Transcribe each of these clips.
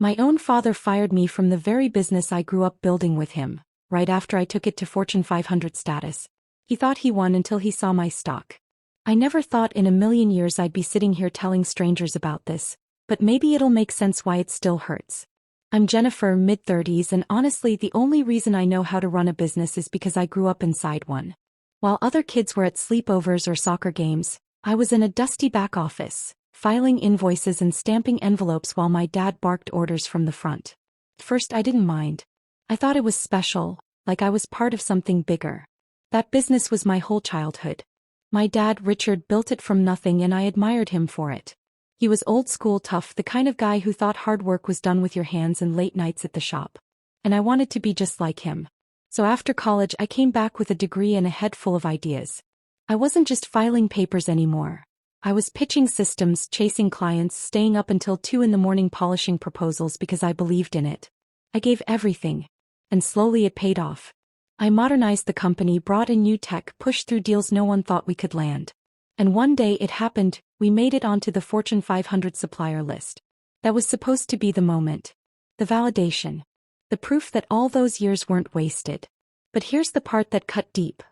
My own father fired me from the very business I grew up building with him, right after I took it to Fortune 500 status. He thought he won until he saw my stock. I never thought in a million years I'd be sitting here telling strangers about this, but maybe it'll make sense why it still hurts. I'm Jennifer, mid-30s, and honestly the only reason I know how to run a business is because I grew up inside one. While other kids were at sleepovers or soccer games, I was in a dusty back office, filing invoices and stamping envelopes while my dad barked orders from the front. At first I didn't mind. I thought it was special, like I was part of something bigger. That business was my whole childhood. My dad, Richard, built it from nothing and I admired him for it. He was old school tough, the kind of guy who thought hard work was done with your hands and late nights at the shop. And I wanted to be just like him. So after college I came back with a degree and a head full of ideas. I wasn't just filing papers anymore. I was pitching systems, chasing clients, staying up until 2 a.m. polishing proposals because I believed in it. I gave everything. And slowly it paid off. I modernized the company, brought in new tech, pushed through deals no one thought we could land. And one day it happened, we made it onto the Fortune 500 supplier list. That was supposed to be the moment. The validation. The proof that all those years weren't wasted. But here's the part that cut deep.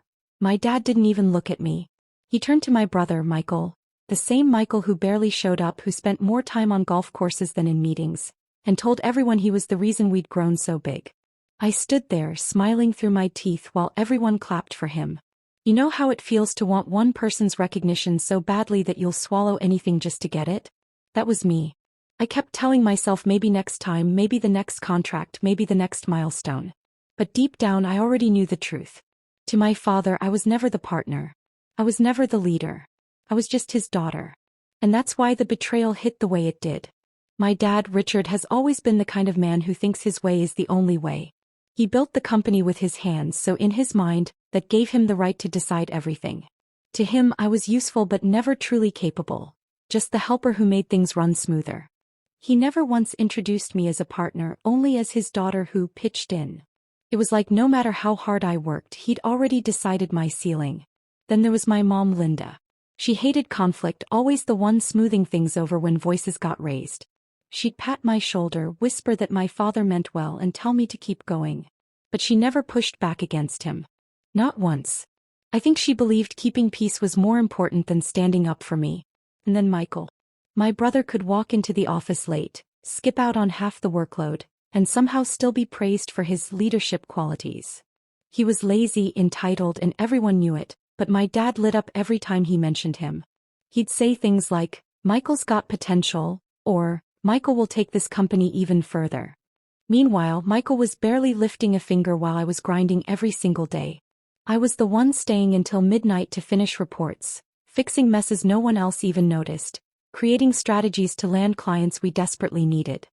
My dad didn't even look at me. He turned to my brother, Michael. The same Michael who barely showed up, who spent more time on golf courses than in meetings, and told everyone he was the reason we'd grown so big. I stood there, smiling through my teeth while everyone clapped for him. You know how it feels to want one person's recognition so badly that you'll swallow anything just to get it? That was me. I kept telling myself maybe next time, maybe the next contract, maybe the next milestone. But deep down I already knew the truth. To my father I was never the partner. I was never the leader. I was just his daughter. And that's why the betrayal hit the way it did. My dad, Richard, has always been the kind of man who thinks his way is the only way. He built the company with his hands, so in his mind, that gave him the right to decide everything. To him I was useful but never truly capable. Just the helper who made things run smoother. He never once introduced me as a partner, only as his daughter who pitched in. It was like no matter how hard I worked, he'd already decided my ceiling. Then there was my mom, Linda. She hated conflict, always the one smoothing things over when voices got raised. She'd pat my shoulder, whisper that my father meant well, and tell me to keep going. But she never pushed back against him. Not once. I think she believed keeping peace was more important than standing up for me. And then Michael. My brother could walk into the office late, skip out on half the workload, and somehow still be praised for his leadership qualities. He was lazy, entitled, and everyone knew it, but my dad lit up every time he mentioned him. He'd say things like, "Michael's got potential," or, "Michael will take this company even further." Meanwhile, Michael was barely lifting a finger while I was grinding every single day. I was the one staying until midnight to finish reports, fixing messes no one else even noticed, creating strategies to land clients we desperately needed.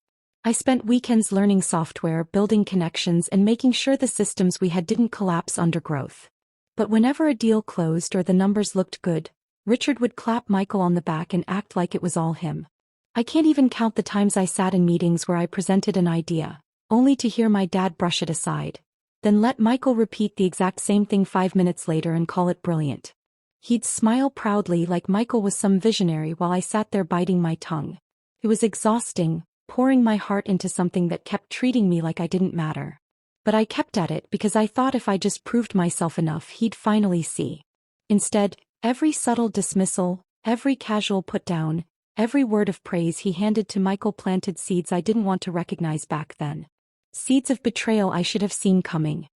I spent weekends learning software, building connections, and making sure the systems we had didn't collapse under growth. But whenever a deal closed or the numbers looked good, Richard would clap Michael on the back and act like it was all him. I can't even count the times I sat in meetings where I presented an idea, only to hear my dad brush it aside, then let Michael repeat the exact same thing 5 minutes later and call it brilliant. He'd smile proudly like Michael was some visionary while I sat there biting my tongue. It was exhausting, pouring my heart into something that kept treating me like I didn't matter. But I kept at it because I thought if I just proved myself enough he'd finally see. Instead, every subtle dismissal, every casual put-down, every word of praise he handed to Michael planted seeds I didn't want to recognize back then. Seeds of betrayal I should have seen coming.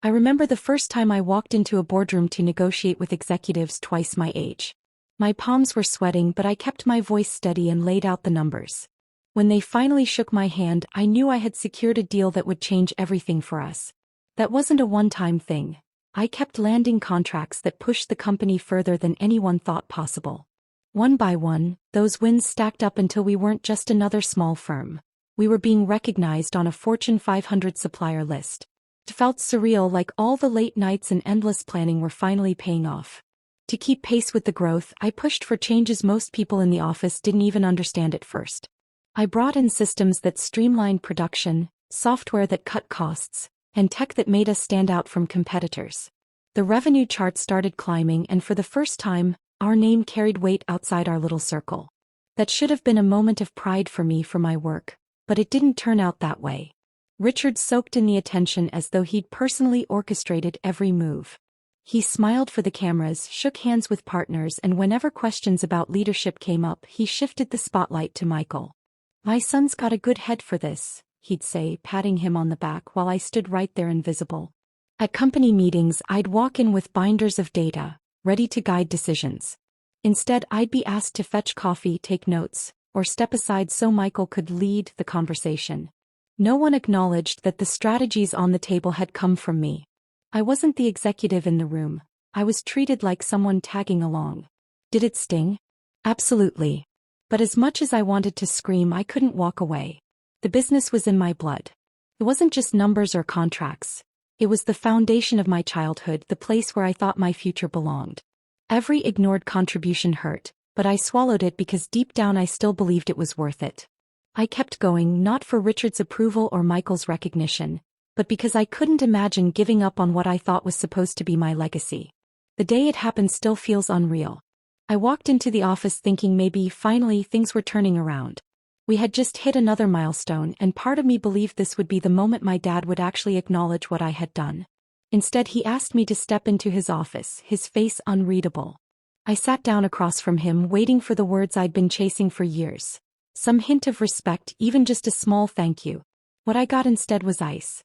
I remember the first time I walked into a boardroom to negotiate with executives twice my age. My palms were sweating, but I kept my voice steady and laid out the numbers. When they finally shook my hand, I knew I had secured a deal that would change everything for us. That wasn't a one-time thing. I kept landing contracts that pushed the company further than anyone thought possible. One by one, those wins stacked up until we weren't just another small firm. We were being recognized on a Fortune 500 supplier list. It felt surreal, like all the late nights and endless planning were finally paying off. To keep pace with the growth, I pushed for changes most people in the office didn't even understand at first. I brought in systems that streamlined production, software that cut costs, and tech that made us stand out from competitors. The revenue chart started climbing, and for the first time, our name carried weight outside our little circle. That should have been a moment of pride for me for my work. But it didn't turn out that way. Richard soaked in the attention as though he'd personally orchestrated every move. He smiled for the cameras, shook hands with partners, and whenever questions about leadership came up, he shifted the spotlight to Michael. "My son's got a good head for this," he'd say, patting him on the back while I stood right there invisible. At company meetings, I'd walk in with binders of data, ready to guide decisions. Instead, I'd be asked to fetch coffee, take notes, or step aside so Michael could lead the conversation. No one acknowledged that the strategies on the table had come from me. I wasn't the executive in the room. I was treated like someone tagging along. Did it sting? Absolutely. But as much as I wanted to scream, I couldn't walk away. The business was in my blood. It wasn't just numbers or contracts. It was the foundation of my childhood, the place where I thought my future belonged. Every ignored contribution hurt, but I swallowed it because deep down I still believed it was worth it. I kept going, not for Richard's approval or Michael's recognition, but because I couldn't imagine giving up on what I thought was supposed to be my legacy. The day it happened still feels unreal. I walked into the office thinking maybe finally things were turning around. We had just hit another milestone, and part of me believed this would be the moment my dad would actually acknowledge what I had done. Instead, he asked me to step into his office, his face unreadable. I sat down across from him, waiting for the words I'd been chasing for years. Some hint of respect, even just a small thank you. What I got instead was ice.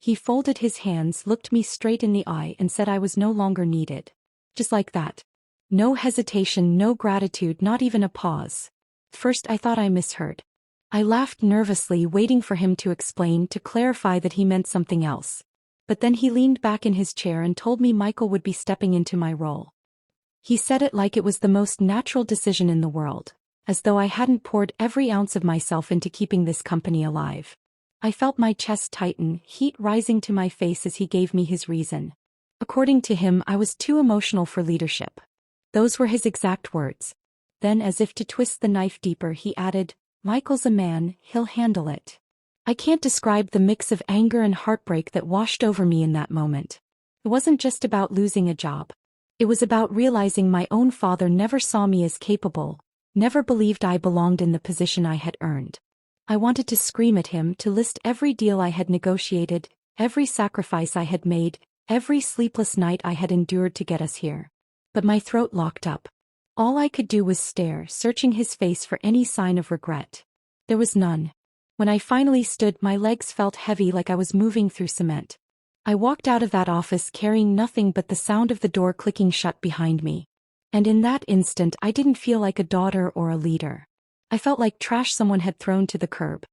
He folded his hands, looked me straight in the eye, and said I was no longer needed. Just like that. No hesitation, no gratitude, not even a pause. First, I thought I misheard. I laughed nervously, waiting for him to explain, to clarify that he meant something else. But then he leaned back in his chair and told me Michael would be stepping into my role. He said it like it was the most natural decision in the world, as though I hadn't poured every ounce of myself into keeping this company alive. I felt my chest tighten, heat rising to my face as he gave me his reason. According to him, I was too emotional for leadership. Those were his exact words. Then, as if to twist the knife deeper, he added, "Michael's a man, he'll handle it." I can't describe the mix of anger and heartbreak that washed over me in that moment. It wasn't just about losing a job. It was about realizing my own father never saw me as capable, never believed I belonged in the position I had earned. I wanted to scream at him, to list every deal I had negotiated, every sacrifice I had made, every sleepless night I had endured to get us here. But my throat locked up. All I could do was stare, searching his face for any sign of regret. There was none. When I finally stood, my legs felt heavy, like I was moving through cement. I walked out of that office carrying nothing but the sound of the door clicking shut behind me. And in that instant, I didn't feel like a daughter or a leader. I felt like trash someone had thrown to the curb.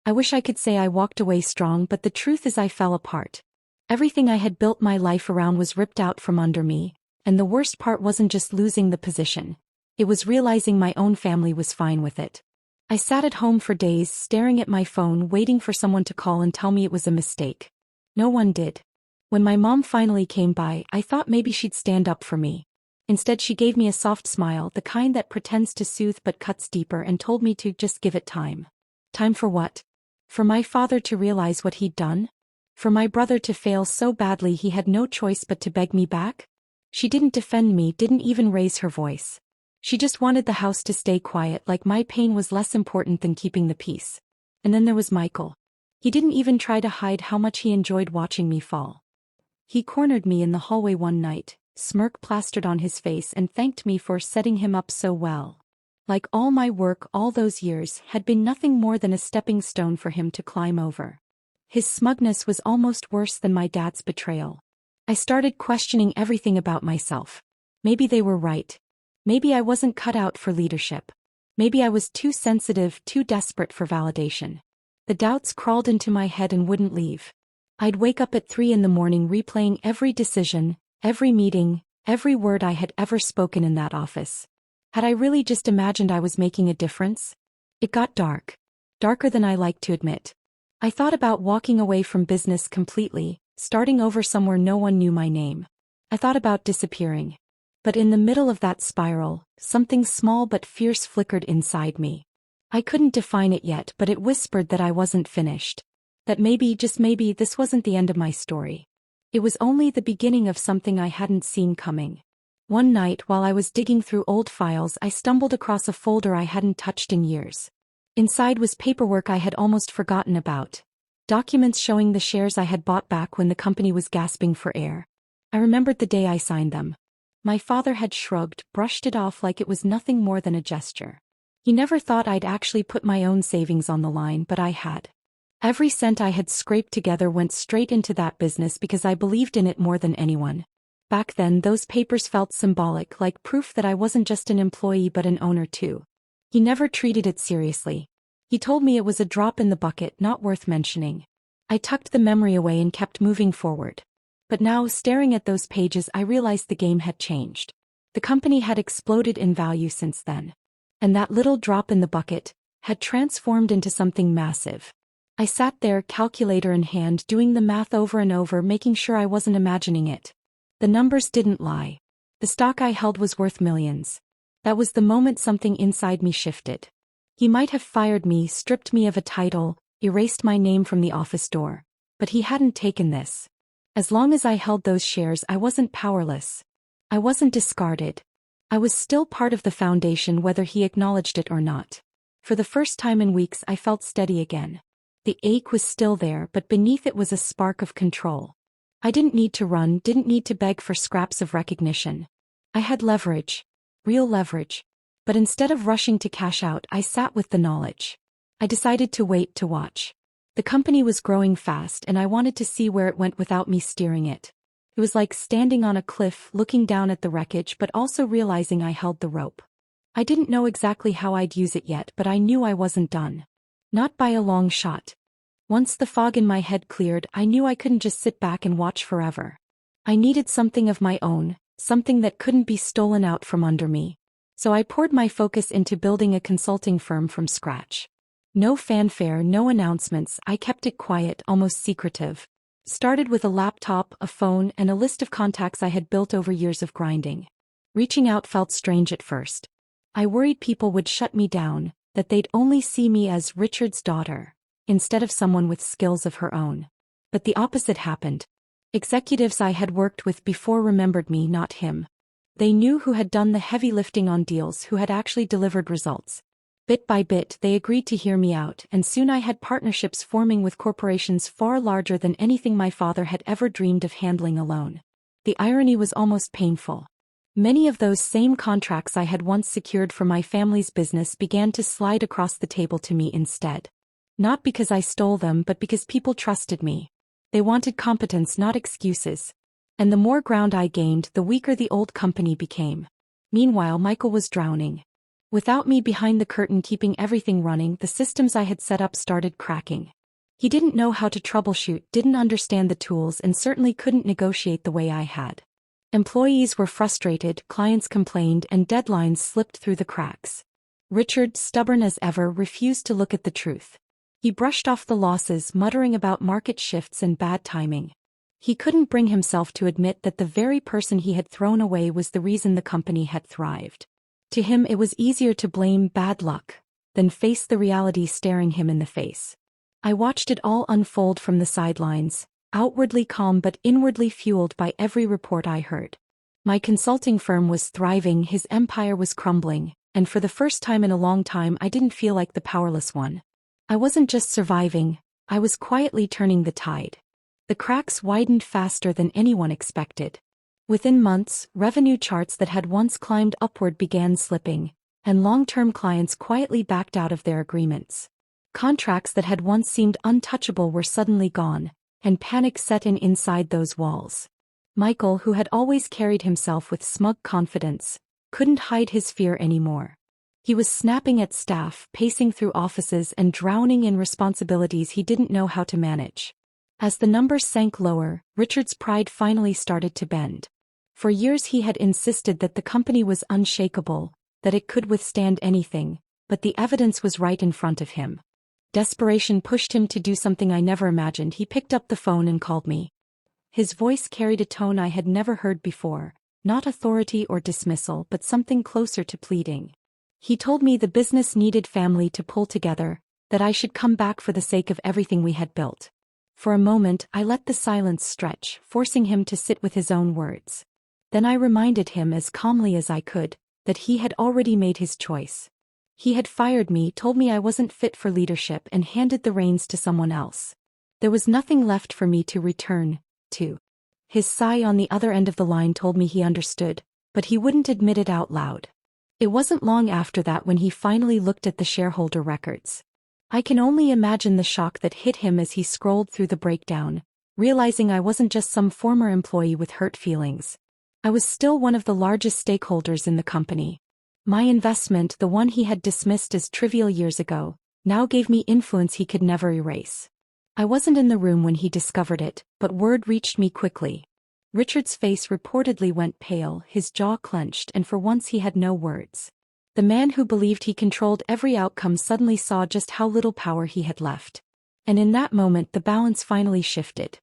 I wish I could say I walked away strong, but the truth is I fell apart. Everything I had built my life around was ripped out from under me. And the worst part wasn't just losing the position. It was realizing my own family was fine with it. I sat at home for days, staring at my phone, waiting for someone to call and tell me it was a mistake. No one did. When my mom finally came by, I thought maybe she'd stand up for me. Instead, she gave me a soft smile, the kind that pretends to soothe but cuts deeper, and told me to just give it time. Time for what? For my father to realize what he'd done? For my brother to fail so badly he had no choice but to beg me back? She didn't defend me, didn't even raise her voice. She just wanted the house to stay quiet, like my pain was less important than keeping the peace. And then there was Michael. He didn't even try to hide how much he enjoyed watching me fall. He cornered me in the hallway one night, smirk plastered on his face, and thanked me for setting him up so well. Like all my work all those years had been nothing more than a stepping stone for him to climb over. His smugness was almost worse than my dad's betrayal. I started questioning everything about myself. Maybe they were right. Maybe I wasn't cut out for leadership. Maybe I was too sensitive, too desperate for validation. The doubts crawled into my head and wouldn't leave. I'd wake up at 3 in the morning replaying every decision, every meeting, every word I had ever spoken in that office. Had I really just imagined I was making a difference? It got dark. Darker than I liked to admit. I thought about walking away from business completely, starting over somewhere no one knew my name. I thought about disappearing. But in the middle of that spiral, something small but fierce flickered inside me. I couldn't define it yet, but it whispered that I wasn't finished. That maybe, just maybe, this wasn't the end of my story. It was only the beginning of something I hadn't seen coming. One night, while I was digging through old files, I stumbled across a folder I hadn't touched in years. Inside was paperwork I had almost forgotten about. Documents showing the shares I had bought back when the company was gasping for air. I remembered the day I signed them. My father had shrugged, brushed it off like it was nothing more than a gesture. He never thought I'd actually put my own savings on the line, but I had. Every cent I had scraped together went straight into that business because I believed in it more than anyone. Back then, those papers felt symbolic, like proof that I wasn't just an employee but an owner too. He never treated it seriously. He told me it was a drop in the bucket, not worth mentioning. I tucked the memory away and kept moving forward. But now, staring at those pages, I realized the game had changed. The company had exploded in value since then. And that little drop in the bucket had transformed into something massive. I sat there, calculator in hand, doing the math over and over, making sure I wasn't imagining it. The numbers didn't lie. The stock I held was worth millions. That was the moment something inside me shifted. He might have fired me, stripped me of a title, erased my name from the office door. But he hadn't taken this. As long as I held those shares, I wasn't powerless. I wasn't discarded. I was still part of the foundation, whether he acknowledged it or not. For the first time in weeks, I felt steady again. The ache was still there, but beneath it was a spark of control. I didn't need to run, didn't need to beg for scraps of recognition. I had leverage. Real leverage. But instead of rushing to cash out, I sat with the knowledge. I decided to wait, to watch. The company was growing fast, and I wanted to see where it went without me steering it. It was like standing on a cliff, looking down at the wreckage but also realizing I held the rope. I didn't know exactly how I'd use it yet, but I knew I wasn't done. Not by a long shot. Once the fog in my head cleared, I knew I couldn't just sit back and watch forever. I needed something of my own, something that couldn't be stolen out from under me. So I poured my focus into building a consulting firm from scratch. No fanfare, no announcements, I kept it quiet, almost secretive. Started with a laptop, a phone, and a list of contacts I had built over years of grinding. Reaching out felt strange at first. I worried people would shut me down, that they'd only see me as Richard's daughter, instead of someone with skills of her own. But the opposite happened. Executives I had worked with before remembered me, not him. They knew who had done the heavy lifting on deals, who had actually delivered results. Bit by bit, they agreed to hear me out, and soon I had partnerships forming with corporations far larger than anything my father had ever dreamed of handling alone. The irony was almost painful. Many of those same contracts I had once secured for my family's business began to slide across the table to me instead. Not because I stole them, but because people trusted me. They wanted competence, not excuses. And the more ground I gained, the weaker the old company became. Meanwhile, Michael was drowning. Without me behind the curtain keeping everything running, the systems I had set up started cracking. He didn't know how to troubleshoot, didn't understand the tools, and certainly couldn't negotiate the way I had. Employees were frustrated, clients complained, and deadlines slipped through the cracks. Richard, stubborn as ever, refused to look at the truth. He brushed off the losses, muttering about market shifts and bad timing. He couldn't bring himself to admit that the very person he had thrown away was the reason the company had thrived. To him, it was easier to blame bad luck than face the reality staring him in the face. I watched it all unfold from the sidelines, outwardly calm but inwardly fueled by every report I heard. My consulting firm was thriving, his empire was crumbling, and for the first time in a long time I didn't feel like the powerless one. I wasn't just surviving, I was quietly turning the tide. The cracks widened faster than anyone expected. Within months, revenue charts that had once climbed upward began slipping, and long-term clients quietly backed out of their agreements. Contracts that had once seemed untouchable were suddenly gone, and panic set in inside those walls. Michael, who had always carried himself with smug confidence, couldn't hide his fear anymore. He was snapping at staff, pacing through offices, and drowning in responsibilities he didn't know how to manage. As the numbers sank lower, Richard's pride finally started to bend. For years he had insisted that the company was unshakable, that it could withstand anything, but the evidence was right in front of him. Desperation pushed him to do something I never imagined. He picked up the phone and called me. His voice carried a tone I had never heard before, not authority or dismissal, but something closer to pleading. He told me the business needed family to pull together, that I should come back for the sake of everything we had built. For a moment, I let the silence stretch, forcing him to sit with his own words. Then I reminded him as calmly as I could, that he had already made his choice. He had fired me, told me I wasn't fit for leadership, and handed the reins to someone else. There was nothing left for me to return to. His sigh on the other end of the line told me he understood, but he wouldn't admit it out loud. It wasn't long after that when he finally looked at the shareholder records. I can only imagine the shock that hit him as he scrolled through the breakdown, realizing I wasn't just some former employee with hurt feelings. I was still one of the largest stakeholders in the company. My investment, the one he had dismissed as trivial years ago, now gave me influence he could never erase. I wasn't in the room when he discovered it, but word reached me quickly. Richard's face reportedly went pale, his jaw clenched, and for once he had no words. The man who believed he controlled every outcome suddenly saw just how little power he had left. And in that moment the balance finally shifted.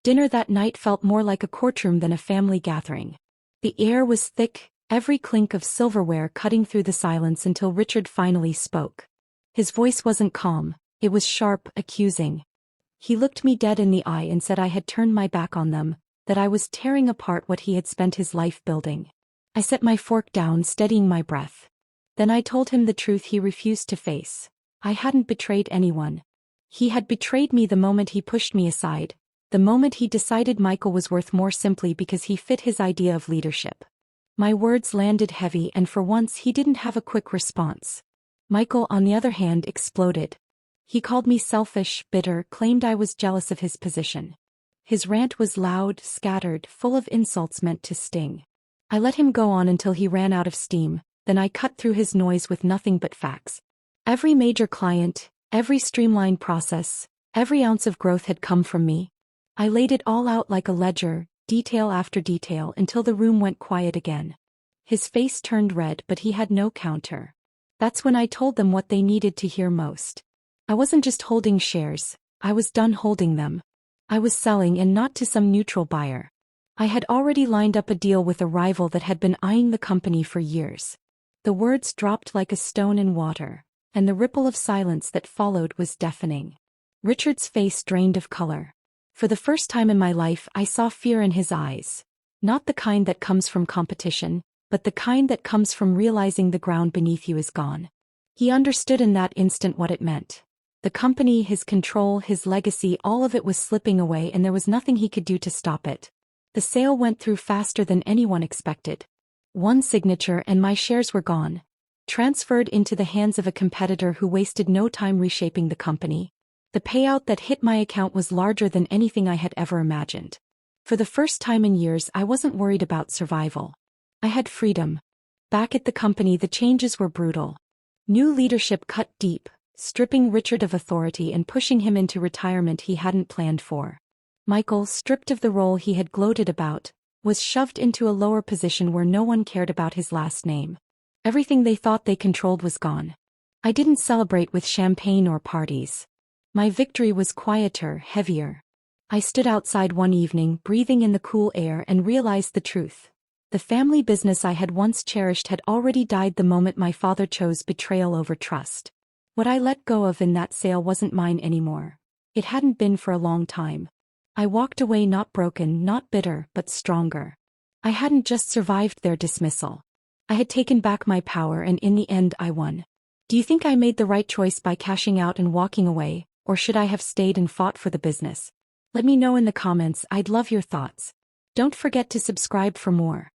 Dinner that night felt more like a courtroom than a family gathering. The air was thick, every clink of silverware cutting through the silence until Richard finally spoke. His voice wasn't calm, it was sharp, accusing. He looked me dead in the eye and said I had turned my back on them, that I was tearing apart what he had spent his life building. I set my fork down, steadying my breath. Then I told him the truth he refused to face. I hadn't betrayed anyone. He had betrayed me the moment he pushed me aside, the moment he decided Michael was worth more simply because he fit his idea of leadership. My words landed heavy, and for once he didn't have a quick response. Michael, on the other hand, exploded. He called me selfish, bitter, claimed I was jealous of his position. His rant was loud, scattered, full of insults meant to sting. I let him go on until he ran out of steam, then I cut through his noise with nothing but facts. Every major client, every streamlined process, every ounce of growth had come from me. I laid it all out like a ledger, detail after detail, until the room went quiet again. His face turned red, but he had no counter. That's when I told them what they needed to hear most. I wasn't just holding shares, I was done holding them. I was selling, and not to some neutral buyer. I had already lined up a deal with a rival that had been eyeing the company for years. The words dropped like a stone in water, and the ripple of silence that followed was deafening. Richard's face drained of color. For the first time in my life I saw fear in his eyes. Not the kind that comes from competition, but the kind that comes from realizing the ground beneath you is gone. He understood in that instant what it meant. The company, his control, his legacy, all of it was slipping away, and there was nothing he could do to stop it. The sale went through faster than anyone expected. One signature and my shares were gone. Transferred into the hands of a competitor who wasted no time reshaping the company. The payout that hit my account was larger than anything I had ever imagined. For the first time in years I wasn't worried about survival. I had freedom. Back at the company the changes were brutal. New leadership cut deep, stripping Richard of authority and pushing him into retirement he hadn't planned for. Michael, stripped of the role he had gloated about, was shoved into a lower position where no one cared about his last name. Everything they thought they controlled was gone. I didn't celebrate with champagne or parties. My victory was quieter, heavier. I stood outside one evening, breathing in the cool air, and realized the truth. The family business I had once cherished had already died the moment my father chose betrayal over trust. What I let go of in that sale wasn't mine anymore. It hadn't been for a long time. I walked away not broken, not bitter, but stronger. I hadn't just survived their dismissal. I had taken back my power, and in the end I won. Do you think I made the right choice by cashing out and walking away, or should I have stayed and fought for the business? Let me know in the comments, I'd love your thoughts. Don't forget to subscribe for more.